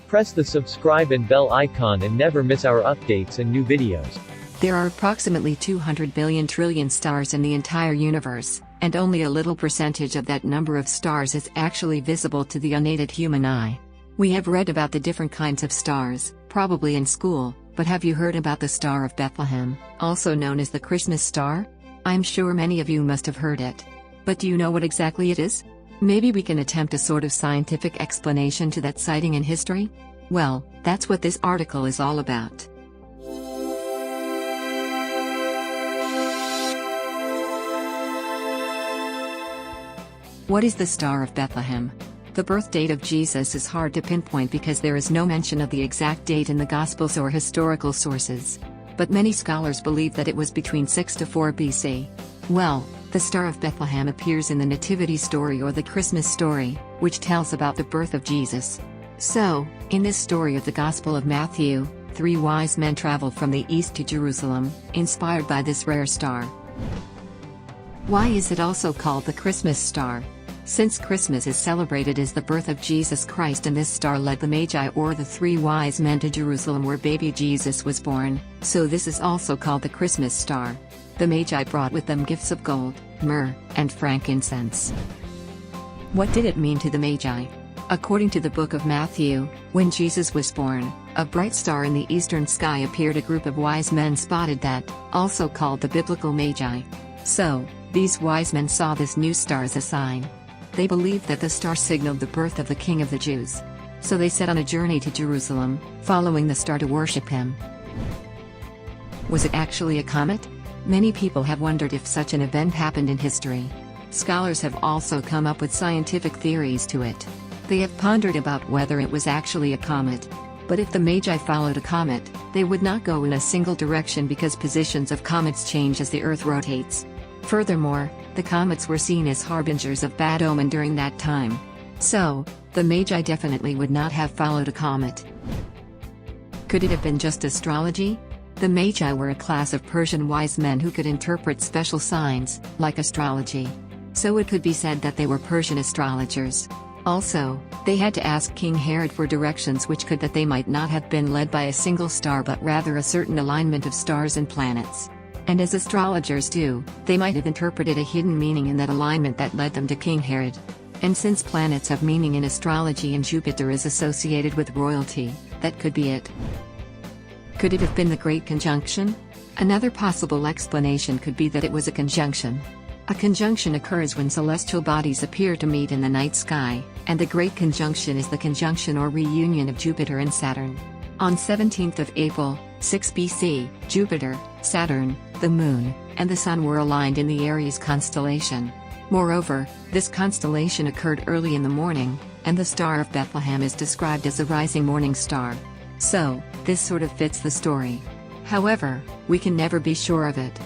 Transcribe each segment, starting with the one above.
Press the subscribe and bell icon and never miss our updates and new videos. There are approximately 200 billion trillion stars in the entire universe, and only a little percentage of that number of stars is actually visible to the unaided human eye. We have read about the different kinds of stars, probably in school, but have you heard about the Star of Bethlehem, also known as the Christmas star? I'm sure many of you must have heard it. But do you know what exactly it is? Maybe we can attempt a sort of scientific explanation to that sighting in history? Well, that's what this article is all about. What is the Star of Bethlehem? The birth date of Jesus is hard to pinpoint because there is no mention of the exact date in the Gospels or historical sources. But many scholars believe that it was between 6 to 4 BC. Well, the Star of Bethlehem appears in the Nativity Story or the Christmas story, which tells about the birth of Jesus. So, in this story of the Gospel of Matthew, 3 wise men traveled from the east to Jerusalem, inspired by this rare star. Why is it also called the Christmas star? Since Christmas is celebrated as the birth of Jesus Christ, and this star led the Magi or the 3 wise men to Jerusalem where baby Jesus was born, so this is also called the Christmas star. The Magi brought with them gifts of gold, myrrh, and frankincense. What did it mean to the Magi? According to the book of Matthew, when Jesus was born, a bright star in the eastern sky appeared. A group of wise men spotted that, also called the biblical Magi. So, these wise men saw this new star as a sign. They believed that the star signaled the birth of the King of the Jews. So they set on a journey to Jerusalem, following the star to worship him. Was it actually a comet? Many people have wondered if such an event happened in history. Scholars have also come up with scientific theories to it. They have pondered about whether it was actually a comet. But if the Magi followed a comet, they would not go in a single direction because positions of comets change as the Earth rotates. Furthermore, the comets were seen as harbingers of bad omen during that time. So, the Magi definitely would not have followed a comet. Could it have been just astrology? The Magi were a class of Persian wise men who could interpret special signs, like astrology. So it could be said that they were Persian astrologers. Also, they had to ask King Herod for directions, which could that they might not have been led by a single star but rather a certain alignment of stars and planets. And as astrologers do, they might have interpreted a hidden meaning in that alignment that led them to King Herod. And since planets have meaning in astrology and Jupiter is associated with royalty, that could be it. Could it have been the Great Conjunction? Another possible explanation could be that it was a conjunction. A conjunction occurs when celestial bodies appear to meet in the night sky, and the Great Conjunction is the conjunction or reunion of Jupiter and Saturn. On 17th of April, 6 BC, Jupiter, Saturn, the Moon, and the Sun were aligned in the Aries constellation. Moreover, this constellation occurred early in the morning, and the Star of Bethlehem is described as a rising morning star. So, this sort of fits the story. However, we can never be sure of it.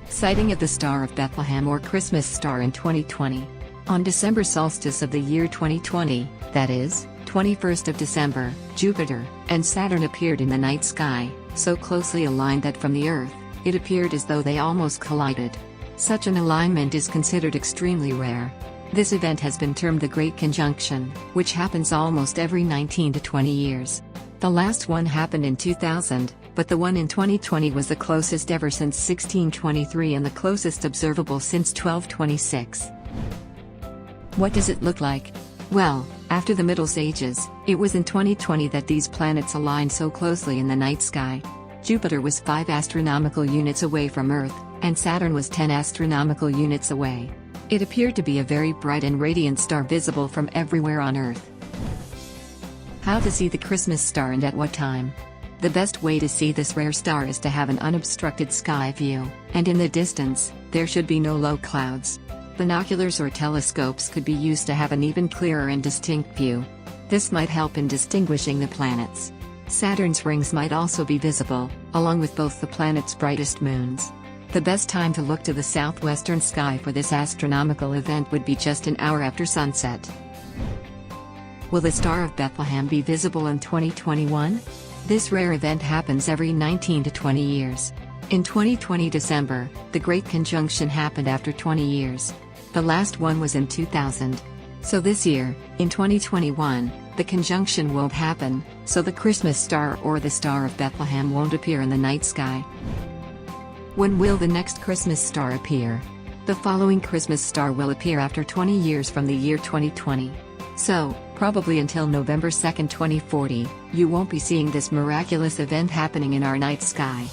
Sighting of the Star of Bethlehem or Christmas star in 2020. On December solstice of the year 2020, that is, 21st of December, Jupiter and Saturn appeared in the night sky, so closely aligned that from the Earth, it appeared as though they almost collided. Such an alignment is considered extremely rare. This event has been termed the Great Conjunction, which happens almost every 19 to 20 years. The last one happened in 2000, but the one in 2020 was the closest ever since 1623 and the closest observable since 1226. What does it look like? Well, after the Middle Ages, it was in 2020 that these planets aligned so closely in the night sky. Jupiter was 5 astronomical units away from Earth, and Saturn was 10 astronomical units away. It appeared to be a very bright and radiant star visible from everywhere on Earth. How to see the Christmas star and at what time? The best way to see this rare star is to have an unobstructed sky view, and in the distance, there should be no low clouds. Binoculars or telescopes could be used to have an even clearer and distinct view. This might help in distinguishing the planets. Saturn's rings might also be visible, along with both the planet's brightest moons. The best time to look to the southwestern sky for this astronomical event would be just an hour after sunset. Will the Star of Bethlehem be visible in 2021? This rare event happens every 19 to 20 years. In 2020 December, the Great Conjunction happened after 20 years. The last one was in 2000. So this year, in 2021, The conjunction won't happen, so the Christmas star or the Star of Bethlehem won't appear in the night sky. When will the next Christmas star appear? The following Christmas star will appear after 20 years from the year 2020. So, probably until November 2, 2040, you won't be seeing this miraculous event happening in our night sky.